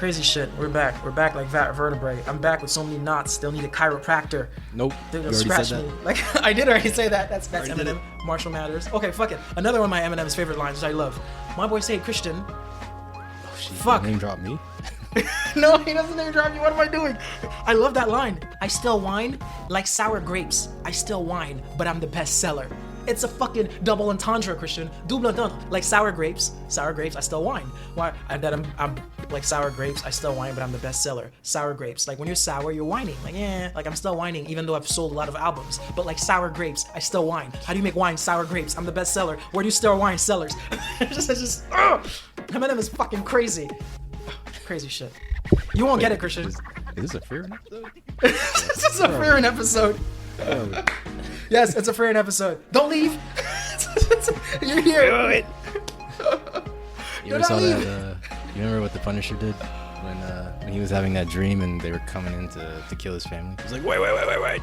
Crazy shit. We're back. We're back like vertebrae. I'm back with so many knots. Still need a chiropractor. Nope. They'll You already scratch said me. that. Like I did already say that. That's Already did Eminem. Marshall Matters. Okay, fuck it. Another one of my Eminem's favorite lines, which I love. My boy said Christian. Oh, shit. Fuck. Name drop me. No, he doesn't name drop you. What am I doing? I love that line. I still whine like sour grapes. I still whine, but I'm the best seller. It's a fucking double entendre, Christian. Double entendre. Like sour grapes. Sour grapes, I still whine. Why? I'm like sour grapes, I still whine, but I'm the best seller. Sour grapes. Like when you're sour, you're whining. Like, like I'm still whining, even though I've sold a lot of albums. But like sour grapes, I still whine. How do you make wine? Sour grapes. I'm the best seller. Where do you store wine? Cellars. it's just Eminem is fucking crazy. Crazy shit. You won't get it, Christian. Is this a Frieren episode? This is a Frieren episode. Oh, Yes, it's a Frieren episode. Don't leave. You're here. do it. You ever not saw leave. that? You remember what the Punisher did when he was having that dream and they were coming in to kill his family? He was like, wait.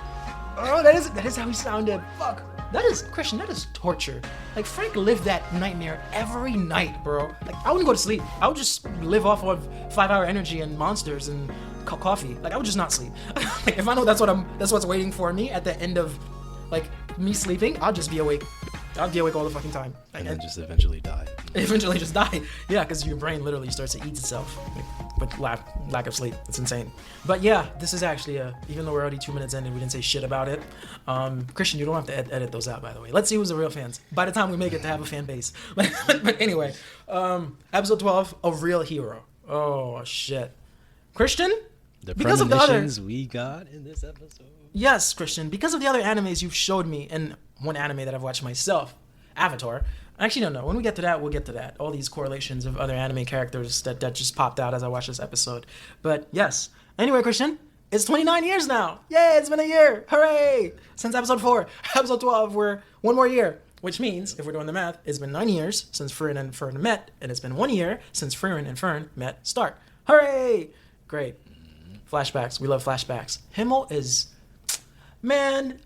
Oh, that is how he sounded. Fuck. That is, Christian, that is torture. Like, Frank lived that nightmare every night, bro. Like, I wouldn't go to sleep. I would just live off of 5-hour energy and monsters and coffee. Like, I would just not sleep. Like, if I know that's what's waiting for me at the end of, like, me sleeping, I'll just be awake. I'll be awake all the fucking time. And then just eventually die. Eventually just die. Yeah, because your brain literally starts to eat itself with lack of sleep. It's insane. But yeah, this is actually even though we're already 2 minutes in and we didn't say shit about it, Christian, you don't have to edit those out, by the way. Let's see who's the real fans by the time we make it to have a fan base. But anyway, episode 12, A Real Hero. Oh shit, Christian. The Because of the other- premonitions we got in this episode. Yes, Christian, because of the other animes you've showed me, and one anime that I've watched myself, Avatar. Actually, no. When we get to that, we'll get to that. All these correlations of other anime characters that just popped out as I watched this episode. But yes. Anyway, Christian, it's 29 years now. Yay, it's been a year. Hooray! Since episode 4. Episode 12, we're one more year. Which means, if we're doing the math, it's been 9 years since Frieren and Fern met, and it's been 1 year since Frieren and Fern met Start. Hooray! Great. Flashbacks. We love flashbacks. Himmel is... Man,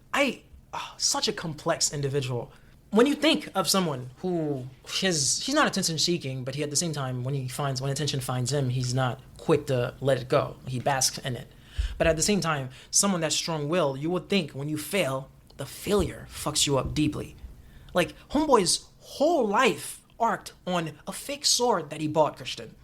such a complex individual. When you think of someone who he's not attention seeking, but he at the same time, when attention finds him, he's not quick to let it go. He basks in it. But at the same time, someone that's strong-willed, you would think when you fail, the failure fucks you up deeply. Like, Homeboy's whole life arced on a fake sword that he bought, Christian.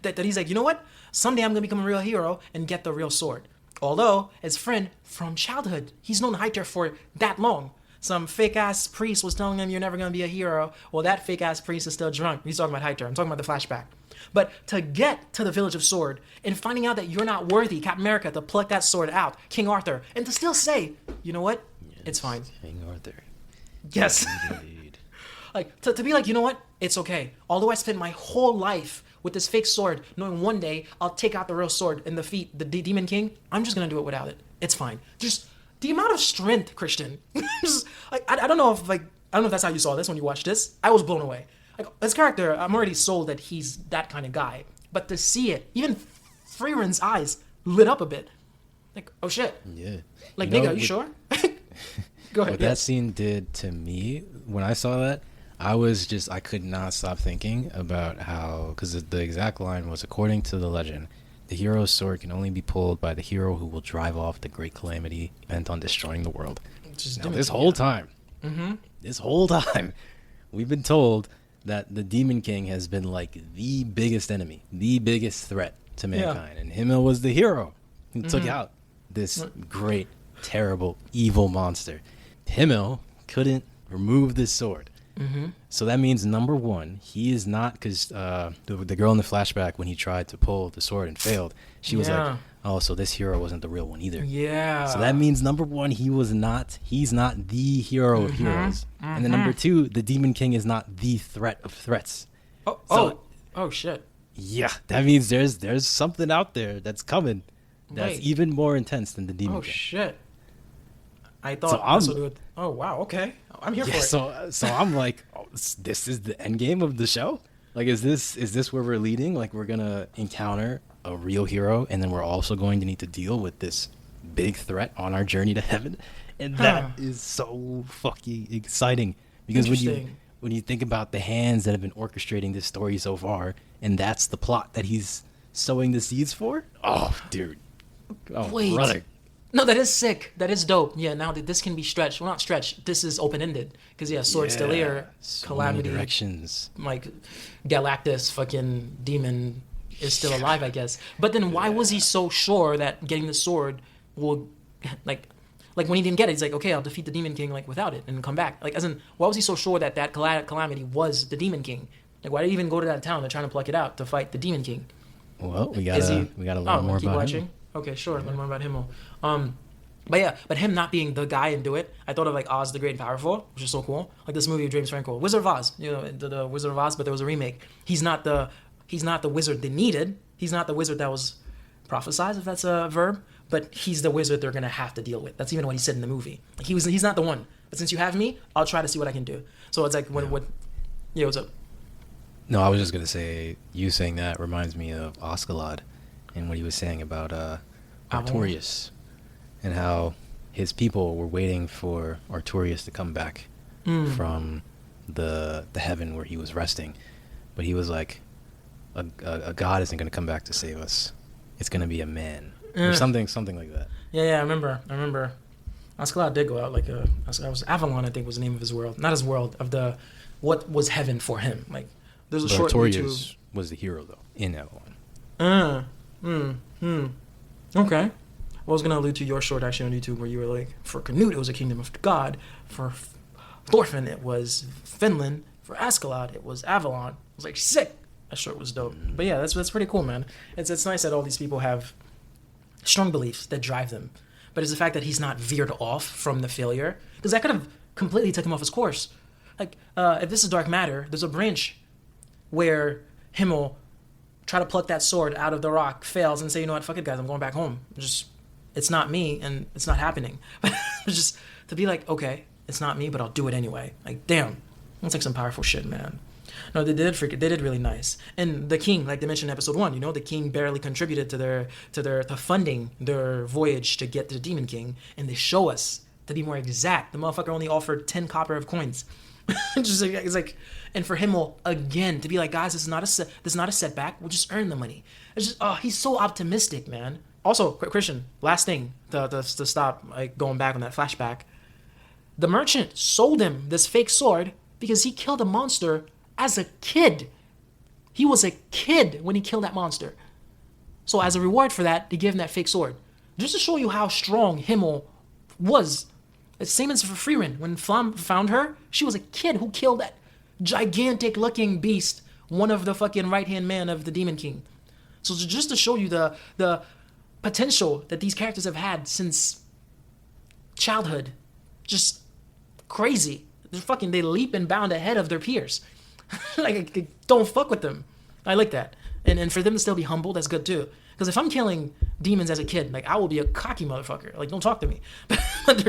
that he's like, you know what? Someday I'm gonna become a real hero and get the real sword. Although, his friend from childhood, he's known Highter for that long. Some fake-ass priest was telling him you're never going to be a hero. Well, that fake-ass priest is still drunk. He's talking about Highter. I'm talking about the flashback. But to get to the Village of Sword and finding out that you're not worthy, Captain America, to pluck that sword out, King Arthur, and to still say, you know what? Yes, it's fine. King Arthur. Yes. Indeed. Like, to be like, you know what? It's okay. Although I spent my whole life with this fake sword, knowing one day I'll take out the real sword and defeat the Demon King, I'm just going to do it without it. It's fine. Just the amount of strength, Christian. Just, like, I don't know if that's how you saw this when you watched this. I was blown away. Like, his character, I'm already sold that he's that kind of guy. But to see it, even Frieren's eyes lit up a bit. Like, oh shit. Yeah. Like, nigga, are you sure? Go ahead. What that scene did to me when I saw that, I could not stop thinking about how, because the exact line was, according to the legend, the hero's sword can only be pulled by the hero who will drive off the great calamity bent on destroying the world. Now, this whole time, we've been told that the Demon King has been like the biggest enemy, the biggest threat to mankind. And Himmel was the hero who took out this great, terrible, evil monster. Himmel couldn't remove this sword. So that means, number one, he is not, because the girl in the flashback, when he tried to pull the sword and failed, she was like, oh, so this hero wasn't the real one either. Yeah. So that means, number one, he's not the hero of heroes. And then number two, the Demon King is not the threat of threats. Oh shit. Yeah, that means there's something out there that's coming that's even more intense than the Demon King. Oh shit. I thought oh wow, okay. I'm here for it. So I'm like, oh, this is the end game of the show? Like, is this where we're leading? Like, we're gonna encounter a real hero, and then we're also going to need to deal with this big threat on our journey to heaven, and that is so fucking exciting. Because when you think about the hands that have been orchestrating this story so far, and that's the plot that he's sowing the seeds for? Oh, dude. Oh, Wait. brother. No, that is sick. That is dope. Yeah, now that this can be stretched. Well, not stretched. This is open-ended. Because, yeah, Sword still here. So Calamity. many directions. Like, Galactus, fucking demon, is still alive, I guess. But then why was he so sure that getting the sword will, like when he didn't get it, he's like, okay, I'll defeat the Demon King, like, without it and come back. Like, as in, why was he so sure that Calamity was the Demon King? Like, why did he even go to that town? They're trying to pluck it out to fight the Demon King. Well, we gotta learn more keep about watching? him. Okay, sure. Learn more about Himmel. But him not being the guy and do it, I thought of like Oz the Great and Powerful, which is so cool. Like this movie of James Franco, Wizard of Oz. You know, the Wizard of Oz, but there was a remake. He's not the wizard they needed. He's not the wizard that was prophesized, if that's a verb. But he's the wizard they're gonna have to deal with. That's even what he said in the movie. Like he's not the one. But since you have me, I'll try to see what I can do. So it's like what's up? No, I was just gonna say, you saying that reminds me of Oscalad and what he was saying about Artorias and how his people were waiting for Artorias to come back from the heaven where he was resting, but he was like, a god isn't gonna come back to save us. It's gonna be a man or something like that. Yeah, I remember. Oscalad did go out like Avalon, I think was the name of his world, not his world of the what was heaven for him. Like there's a short Artorias was the hero though in Avalon. Okay. I was gonna allude to your short actually on YouTube where you were like, for Canute it was a kingdom of God, for Thorfinn it was Finland, for Askeladd it was Avalon. I was like, sick. That short was dope. But yeah, that's pretty cool, man. It's nice that all these people have strong beliefs that drive them. But it's the fact that he's not veered off from the failure, because that could have completely taken him off his course. Like, if this is dark matter, there's a branch where Himmel try to pluck that sword out of the rock, fails, and say, you know what, fuck it, guys, I'm going back home. It's not me, and it's not happening. But just to be like, okay, it's not me, but I'll do it anyway. Like, damn, that's like some powerful shit, man. No, they did really nice. And the king, like they mentioned in episode 1, you know, the king barely contributed to funding their voyage to get to the Demon King, and they show us, to be more exact, the motherfucker only offered 10 copper of coins. It's like, and for Himmel again to be like, guys, this is not a setback. We'll just earn the money. It's just, he's so optimistic, man. Also, Christian, last thing to stop like going back on that flashback, the merchant sold him this fake sword because he killed a monster as a kid. He was a kid when he killed that monster. So as a reward for that, they gave him that fake sword, just to show you how strong Himmel was. It's the same as for Frieren. When Flam found her, she was a kid who killed that gigantic looking beast, one of the fucking right-hand man of the Demon King. So just to show you the potential that these characters have had since childhood. Just crazy. They leap and bound ahead of their peers. Like, don't fuck with them. I like that. And for them to still be humble, that's good too. Because if I'm killing demons as a kid, like, I will be a cocky motherfucker. Like, don't talk to me. But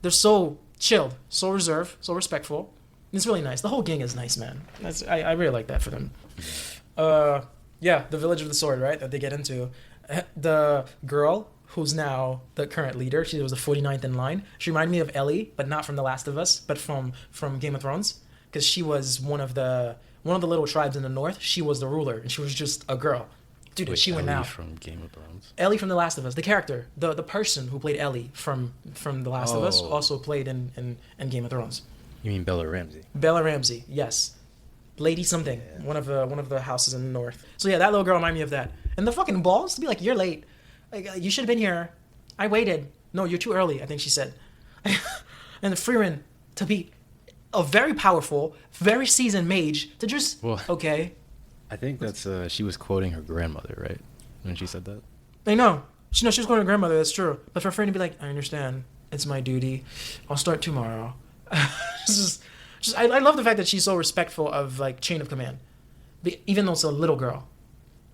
they're so chilled, so reserved, so respectful. It's really nice. The whole gang is nice, man. I really like that for them. Yeah, the Village of the Sword, right, that they get into. The girl who's now the current leader, she was the 49th in line. She reminded me of Ellie, but not from The Last of Us, but from Game of Thrones. Because she was one of the little tribes in the north. She was the ruler, and she was just a girl. Dude, she went out. From Game of Thrones? Ellie from The Last of Us. The character, the person who played Ellie from The Last of Us, also played in Game of Thrones. You mean Bella Ramsey? Bella Ramsey, yes. Lady something, yeah. One of the houses in the north. So yeah, that little girl reminded me of that. And the fucking balls to be like, you're late. Like, you should have been here. I waited. No, you're too early, I think she said. And the Frieren to be a very powerful, very seasoned mage to just, okay. I think that's, she was quoting her grandmother, right? When she said that? I know. She was quoting her grandmother, that's true. But for Fern to be like, I understand. It's my duty. I'll start tomorrow. I love the fact that she's so respectful of, like, chain of command. Even though it's a little girl.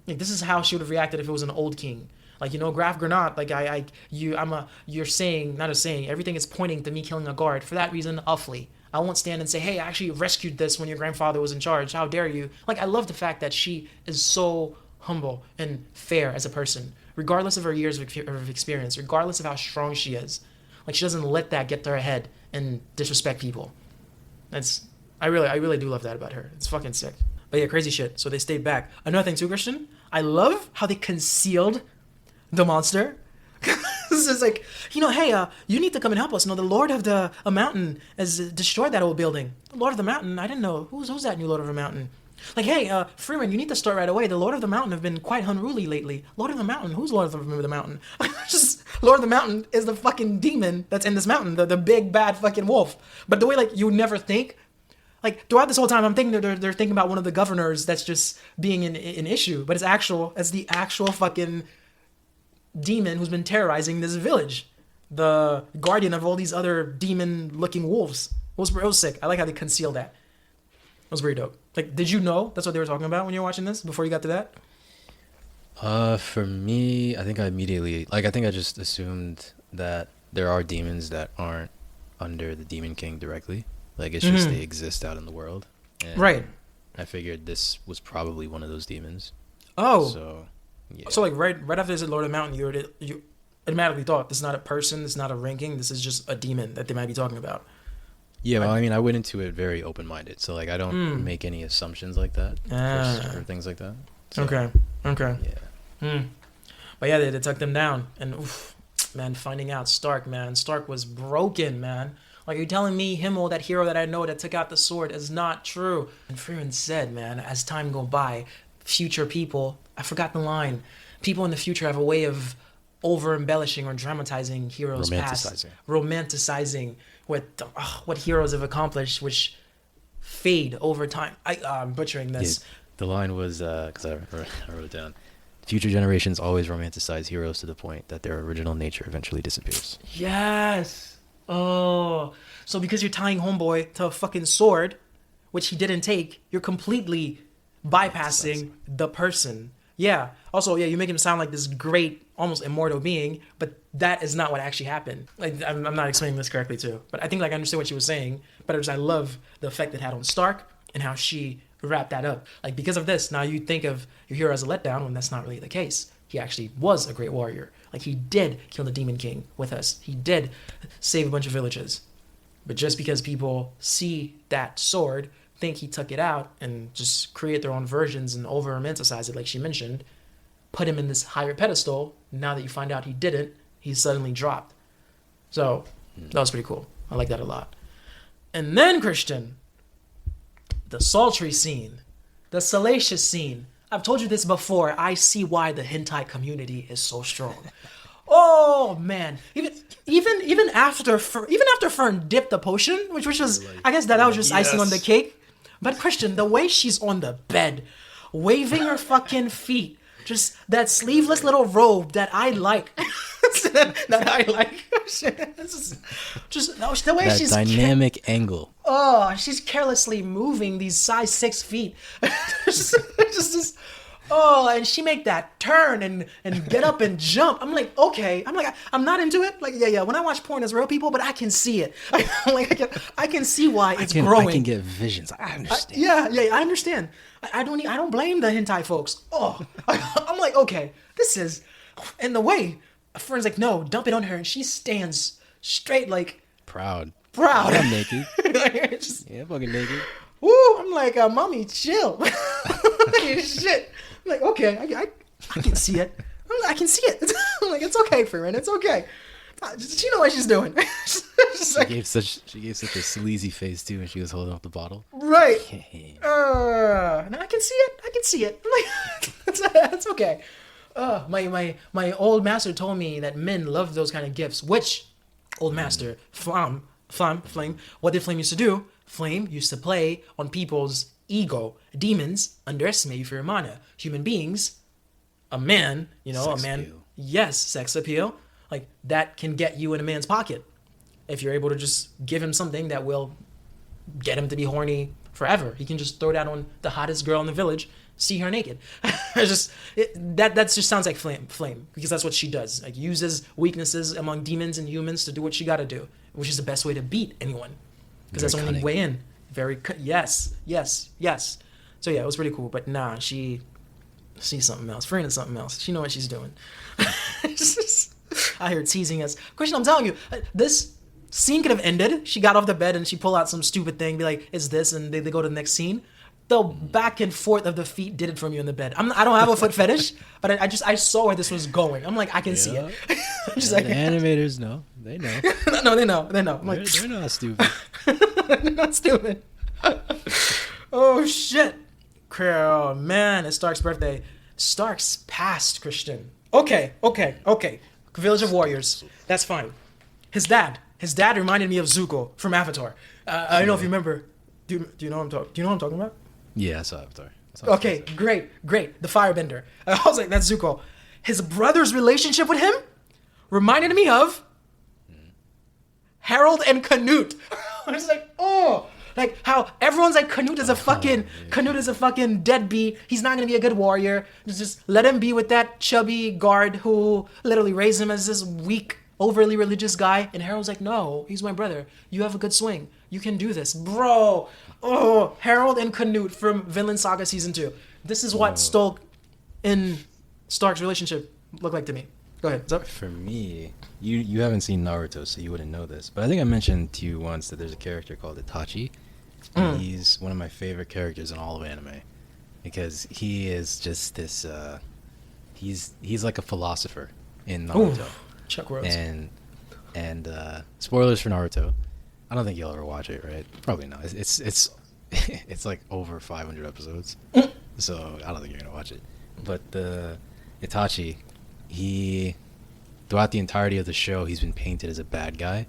Like, this is how she would have reacted if it was an old king. Like, you know, Graf Granat, like, you're saying, not a saying, everything is pointing to me killing a guard. For that reason, I'll flee. I won't stand and say, hey, I actually rescued this when your grandfather was in charge. How dare you? Like, I love the fact that she is so humble and fair as a person, regardless of her years of experience, regardless of how strong she is. Like, she doesn't let that get to her head and disrespect people. I really do love that about her. It's fucking sick. But yeah, crazy shit. So they stayed back. Another thing too, Christian, I love how they concealed the monster. This is like, hey, you need to come and help us. The Lord of the mountain has destroyed that old building. The Lord of the mountain, I didn't know. Who's that new Lord of the mountain? Like, hey, Frieren, you need to start right away. The Lord of the mountain have been quite unruly lately. Lord of the mountain? Who's Lord of the mountain? Just, Lord of the mountain is the fucking demon that's in this mountain, the big bad fucking wolf. But the way, like, you would never think, like, throughout this whole time, I'm thinking they're thinking about one of the governors that's just being an issue, but it's the actual fucking demon who's been terrorizing this village, the guardian of all these other demon-looking wolves. It was sick. I like how they conceal that. It was very dope. Like, did you know that's what they were talking about when you were watching this before you got to that? For me, I think I just assumed that there are demons that aren't under the Demon King directly. Like, it's just they exist out in the world. And right. I figured this was probably one of those demons. Oh. So, yeah. So, like, right after they said Lord of the Mountain, you automatically thought, this is not a person, this is not a ranking, this is just a demon that they might be talking about. Yeah, well, I mean, I went into it very open-minded. So, like, I don't make any assumptions like that or things like that. So, Okay. Yeah. But yeah, they took them down. And, man, finding out Stark was broken, man. Like, you're telling me Himmel, that hero that I know that took out the sword, is not true. And Frieren said, man, as time go by, future people, I forgot the line, people in the future have a way of over-embellishing or dramatizing heroes' past. Romanticizing what heroes have accomplished, which fade over time. I'm butchering this. Yeah, the line was, because I wrote it down, future generations always romanticize heroes to the point that their original nature eventually disappears. Yes. Oh. So because you're tying homeboy to a fucking sword, which he didn't take, you're completely bypassing the person. Yeah. Also, yeah, you make him sound like this great, almost immortal being, but that is not what actually happened. Like, I'm not explaining this correctly too, but I think, like, I understand what she was saying, but I love the effect it had on Stark and how she wrapped that up. Like, because of this, now you think of your hero as a letdown when that's not really the case. He actually was a great warrior. Like, he did kill the Demon King with us. He did save a bunch of villages. But just because people see that sword, think he took it out, and just create their own versions and over-romanticize it, like she mentioned, put him in this higher pedestal, now that you find out he didn't, he's suddenly dropped. So, that was pretty cool. I like that a lot. And then, Christian, the sultry scene, the salacious scene. I've told you this before. I see why the hentai community is so strong. Oh man! Even after Fern dipped the potion, which was, I guess that was just icing on the cake. But Christian, the way she's on the bed, waving her fucking feet, just that sleeveless little robe that I like. Just the way that she's dynamic angle. Oh, she's carelessly moving these size 6 feet. And she make that turn and get up and jump. I'm like, okay. I'm not into it. Like, yeah. When I watch porn, it's real people, but I can see it. I can see why it's growing. I can get visions. I understand. I understand. I don't blame the hentai folks. Oh, I'm like, okay, this is, and the way a friend's like, no, dump it on her, and she stands straight, like proud. I'm naked. Fucking naked. Woo! I'm like, mommy, chill. Shit. I'm like, okay, I can see it. I can see it. I'm like, it's okay, Frieren. It's okay. She know what she's doing. She gave such a sleazy face too when she was holding up the bottle. Right. No, I can see it. I'm like, that's okay. My old master told me that men love those kind of gifts. Which old master, Flame, what did Flame used to do? Flame used to play on people's ego. Demons underestimate you for your mana. Human beings, a man, Sex a man. appeal. Yes, sex appeal. Like, that can get you in a man's pocket. If you're able to just give him something that will get him to be horny forever. He can just throw that on the hottest girl in the village, see her naked. That just sounds like Flame, because that's what she does. Like, uses weaknesses among demons and humans to do what she got to do, which is the best way to beat anyone, because that's the only way in. Yes. So yeah, it was pretty cool. But nah, she's something else. Frieren is something else. She know what she's doing. I hear teasing us. Christian, I'm telling you, this scene could have ended. She got off the bed and she pulled out some stupid thing, be like, it's this, and they go to the next scene. the back and forth of the feet did it for me in the bed. I don't have a foot fetish, but I saw where this was going. I'm like, I can see it. Just like, the animators know. They know. No, they know. I'm like, they're not stupid. They're not stupid. Oh, shit. Oh, man, it's Stark's birthday. Stark's passed, Christian. Okay. Village of Warriors. That's fine. His dad reminded me of Zuko from Avatar. I don't know if you remember. Do you know what I'm talking about? Yeah, I saw Avatar. Okay, great. The Firebender. I was like, that's Zuko. His brother's relationship with him reminded me of Harold and Canute. I was like, oh, like how everyone's like Canute is a fucking deadbeat. He's not gonna be a good warrior. Just let him be with that chubby guard who literally raised him as this weak, overly religious guy. And Harold's like, no, he's my brother. You have a good swing. You can do this, bro. Oh, Harold and Canute from Vinland Saga season 2. This is what Stolk in Stark's relationship looked like to me. Go ahead. What's up? For me, you haven't seen Naruto, so you wouldn't know this. But I think I mentioned to you once that there's a character called Itachi. And he's one of my favorite characters in all of anime because he is just this. He's like a philosopher in Naruto. Ooh, Chuck Rose. And spoilers for Naruto. I don't think you'll ever watch it, right? Probably not. It's it's like over 500 episodes, so I don't think you're gonna watch it. But Itachi, he throughout the entirety of the show, he's been painted as a bad guy,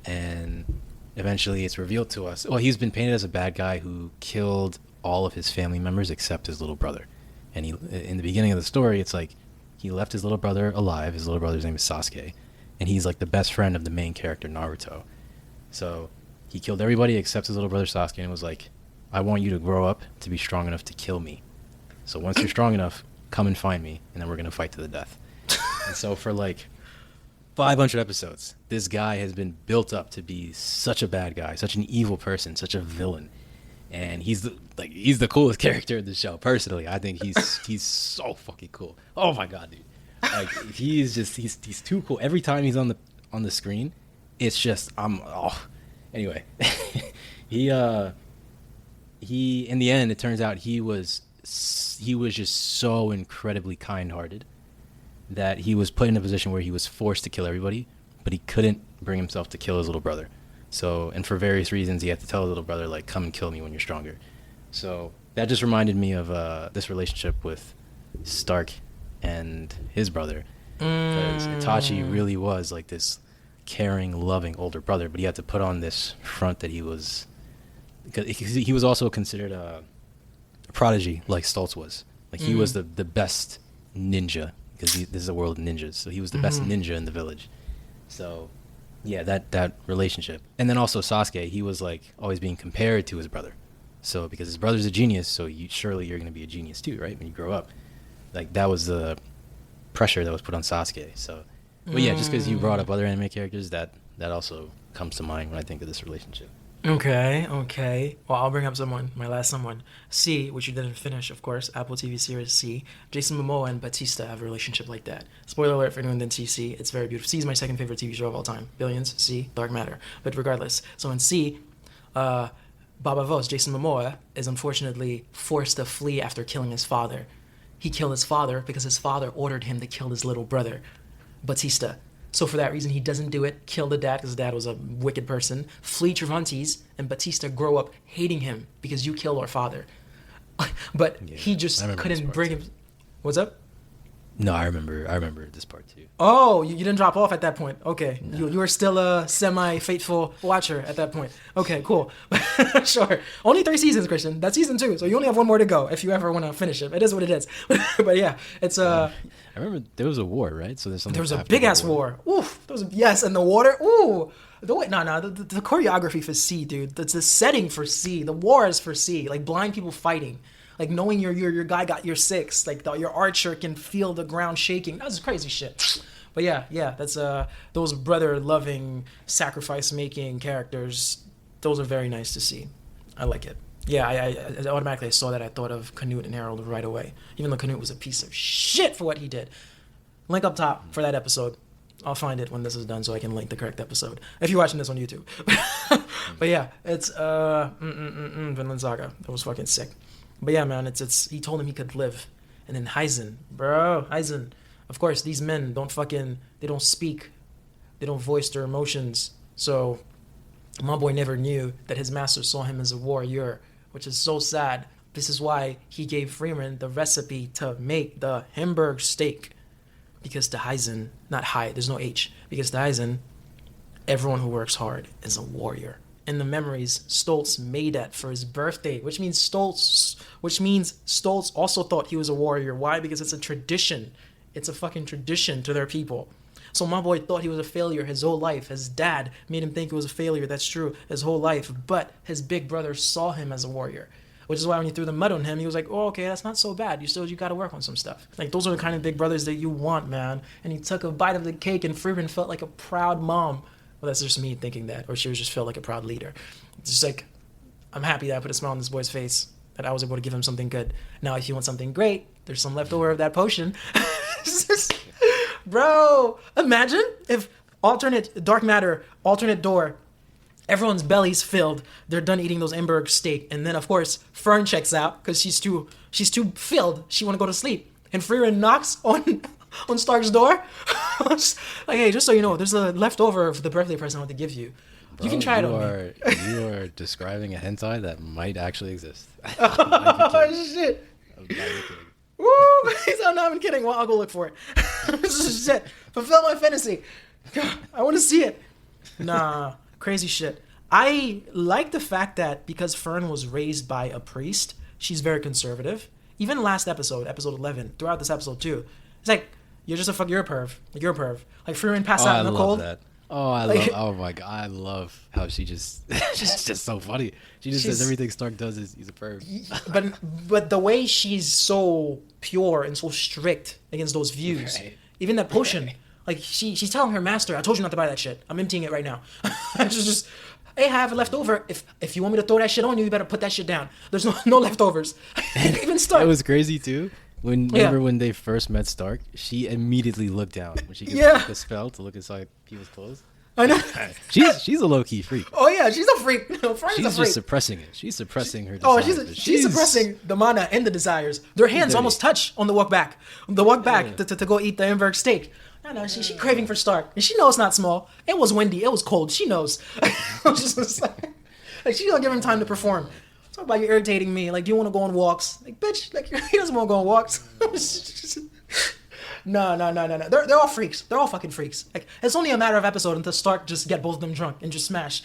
and eventually it's revealed to us. Well, he's been painted as a bad guy who killed all of his family members except his little brother. And he, in the beginning of the story, it's like he left his little brother alive. His little brother's name is Sasuke, and he's like the best friend of the main character Naruto. So he killed everybody except his little brother Sasuke and was like, I want you to grow up to be strong enough to kill me. So once you're strong enough, come and find me, and then we're going to fight to the death. And so for like 500 episodes, this guy has been built up to be such a bad guy, such an evil person, such a villain. And he's the coolest character in the show. Personally, I think he's so fucking cool. Oh my god, dude! Like he's too cool. Every time he's on the screen, it's just Anyway, he in the end, it turns out he was just so incredibly kind-hearted that he was put in a position where he was forced to kill everybody, but he couldn't bring himself to kill his little brother. So, and for various reasons, he had to tell his little brother, like, come and kill me when you're stronger. So that just reminded me of this relationship with Stark and his brother. Because Itachi really was like this caring, loving older brother, but he had to put on this front that he was... Because he was also considered a prodigy, like Stoltz was. Like, he was the best ninja, because this is a world of ninjas. So he was the best ninja in the village. So... yeah, that relationship. And then also Sasuke, he was like always being compared to his brother. So because his brother's a genius, so surely you're going to be a genius too, right? When you grow up. Like that was the pressure that was put on Sasuke. So, but yeah, just because you brought up other anime characters, that also comes to mind when I think of this relationship. Okay. Well, I'll bring up my last someone. C, which you didn't finish, of course, Apple TV series C. Jason Momoa and Batista have a relationship like that. Spoiler alert for anyone that didn't see C, it's very beautiful. C is my second favorite TV show of all time. Billions, C, Dark Matter. But regardless, so in C, Baba Voss, Jason Momoa, is unfortunately forced to flee after killing his father. He killed his father because his father ordered him to kill his little brother, Batista. So for that reason, he doesn't do it, kill the dad because his dad was a wicked person, flee Cervantes, and Batista grow up hating him because you killed our father. But he just couldn't bring him... What's up? No, I remember this part too. Oh, you didn't drop off at that point. Okay. No. You were still a semi-faithful watcher at that point. Okay, cool. Sure. Only 3 seasons, Christian. That's season 2, so you only have 1 more to go if you ever want to finish it. It is what it is. But yeah, it's... I remember there was a war, right? So there was a big-ass war. Oof. Yes, and the water. Ooh. The choreography for C, dude. That's the setting for C. The war is for C. Like, blind people fighting. Like, knowing your guy got your 6. Like, your archer can feel the ground shaking. That's crazy shit. But yeah, that's those brother-loving, sacrifice-making characters. Those are very nice to see. I like it. Yeah, I automatically saw that. I thought of Canute and Harold right away. Even though Canute was a piece of shit for what he did. Link up top for that episode. I'll find it when this is done so I can link the correct episode. If you're watching this on YouTube. But yeah, it's Vinland Saga. That was fucking sick. But yeah, man, it's he told him he could live. And then Heisen, of course, these men they don't speak. They don't voice their emotions. So my boy never knew that his master saw him as a warrior, which is so sad. This is why he gave Frieren the recipe to make the Hamburg steak. Because to Heisen, not High, there's no H. Because to Heisen, everyone who works hard is a warrior. In the memories, Stoltz made that for his birthday, which means Stoltz also thought he was a warrior. Why? Because it's a tradition. It's a fucking tradition to their people. So my boy thought he was a failure his whole life. His dad made him think he was a failure. That's true, his whole life. But his big brother saw him as a warrior. Which is why when you threw the mud on him, he was like, oh, okay, that's not so bad. You got to work on some stuff. Like, those are the kind of big brothers that you want, man. And he took a bite of the cake, and Frieren felt like a proud mom. Well, that's just me thinking that. Or she just felt like a proud leader. It's just like, I'm happy that I put a smile on this boy's face, that I was able to give him something good. Now, if you want something great, there's some leftover of that potion. Bro, imagine if dark matter, alternate door, everyone's belly's filled. They're done eating those Hamburg steak, and then of course Fern checks out because she's too filled. She want to go to sleep, and Frieren knocks on Stark's door. Like, hey, just so you know, there's a leftover of the birthday present I want to give you. Bro, you can try it on me. You are describing a hentai that might actually exist. Oh shit! Woo! He's not even kidding. Well, I'll go look for it. This is shit. Fulfill my fantasy. God, I want to see it. Nah. Crazy shit. I like the fact that because Fern was raised by a priest, she's very conservative. Even last episode 11, throughout this episode too, it's like, you're a perv. Like, you're a perv. Like, Frieren passed out in the cold. That. Oh my god, I love how she just, she's just so funny. She just says everything Stark does is he's a perv. But the way she's so pure and so strict against those views, right. Even that potion, like she's telling her master, I told you not to buy that shit. I'm emptying it right now. just hey, I have it left over. If you want me to throw that shit on you, you better put that shit down. There's no leftovers. Even Stark. It was crazy too. Remember when they first met Stark, she immediately looked down when she gets the spell to look inside people's clothes. I know. She's a low-key freak. Oh yeah, she's a freak. She's just suppressing it. She's suppressing her desires. Oh, she's suppressing the mana and the desires. Their hands almost touch on the walk back. To go eat the Hamburg steak. I know, she craving for Stark. And she knows it's not small. It was windy. It was cold. She knows. Just like she's gonna give him time to perform. Talk about you irritating me. Like, do you want to go on walks? Like, bitch, like, he doesn't want to go on walks. No. They're all freaks. They're all fucking freaks. Like, it's only a matter of episode until Stark just get both of them drunk and just smash.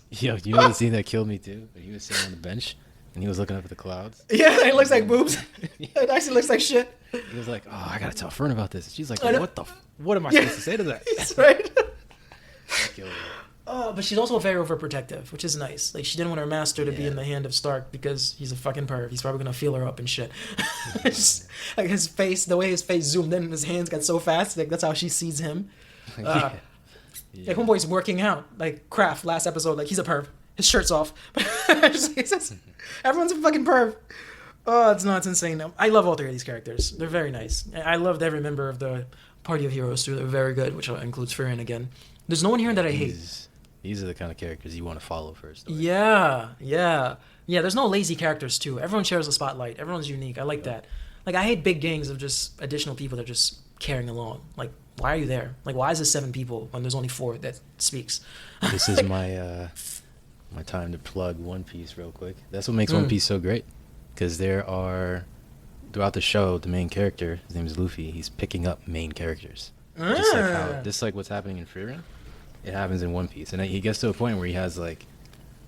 Yo, you know the scene that killed me too? When he was sitting on the bench and he was looking up at the clouds. Yeah, it looks like boobs. It actually looks like shit. He was like, oh, I gotta tell Fern about this. She's like, what am I supposed to say to that? That's right. Killed me. But she's also very overprotective, which is nice. Like, she didn't want her master to be in the hand of Stark because he's a fucking perv. He's probably gonna feel her up and shit. Just, like, his face, the way his face zoomed in, his hands got so fast. Like, that's how she sees him. Like, homeboy's working out. Like, Kraft last episode, like, he's a perv. His shirt's off. Everyone's a fucking perv. Oh, it's insane. I love all three of these characters. They're very nice. I loved every member of the Party of Heroes too. They're very good, which includes Frieren again. There's no one here that I hate. These are the kind of characters you want to follow first. Yeah. There's no lazy characters too. Everyone shares the spotlight. Everyone's unique. I like that. Like, I hate big gangs of just additional people that are just carrying along. Like, why are you there? Like, why is there 7 people when there's only 4 that speaks? This is my my time to plug One Piece real quick. That's what makes One Piece so great. Because there are, throughout the show, the main character, his name is Luffy, he's picking up main characters. Just like what's happening in Frieren, it happens in One Piece. And he gets to a point where he has like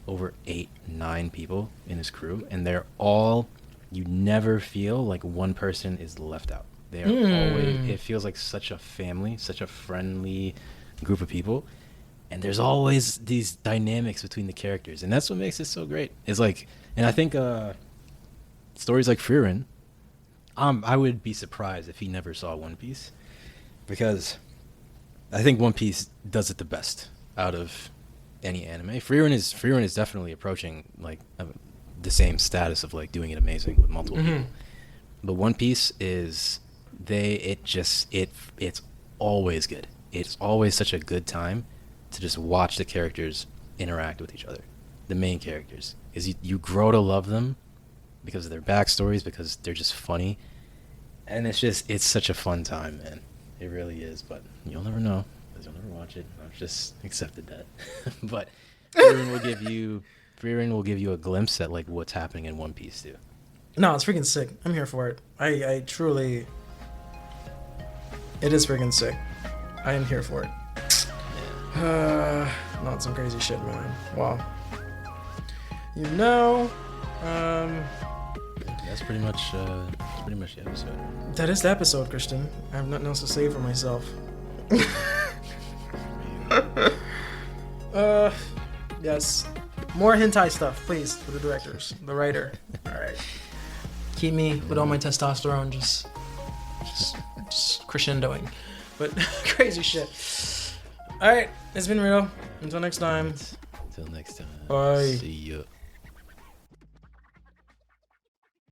over 8-9 people in his crew, and they're all, you never feel like one person is left out. They are always, it feels like such a family, such a friendly group of people. And there's always these dynamics between the characters. And that's what makes it so great. It's like, and I think stories like Frieren, I would be surprised if he never saw One Piece, because I think One Piece does it the best out of any anime. Frieren is definitely approaching like the same status of like doing it amazing with multiple people. But One Piece is it's always good. It's always such a good time to just watch the characters interact with each other. The main characters. Is you grow to love them because of their backstories, because they're just funny. And it's such a fun time, man. It really is. But you'll never know, because you'll never watch it. I've just accepted that. But Frieren will give you a glimpse at like what's happening in One Piece too. No, it's freaking sick. I'm here for it. I truly... It is freaking sick. I am here for it. Not some crazy shit, man. Wow. You know, that's pretty much the episode. That is the episode, Christian. I have nothing else to say for myself. Yes. More hentai stuff, please, for the directors, the writer. All right. Keep me with all my testosterone just crescendoing. But crazy shit. All right. It's been real. Until next time. Until next time. Bye. See ya.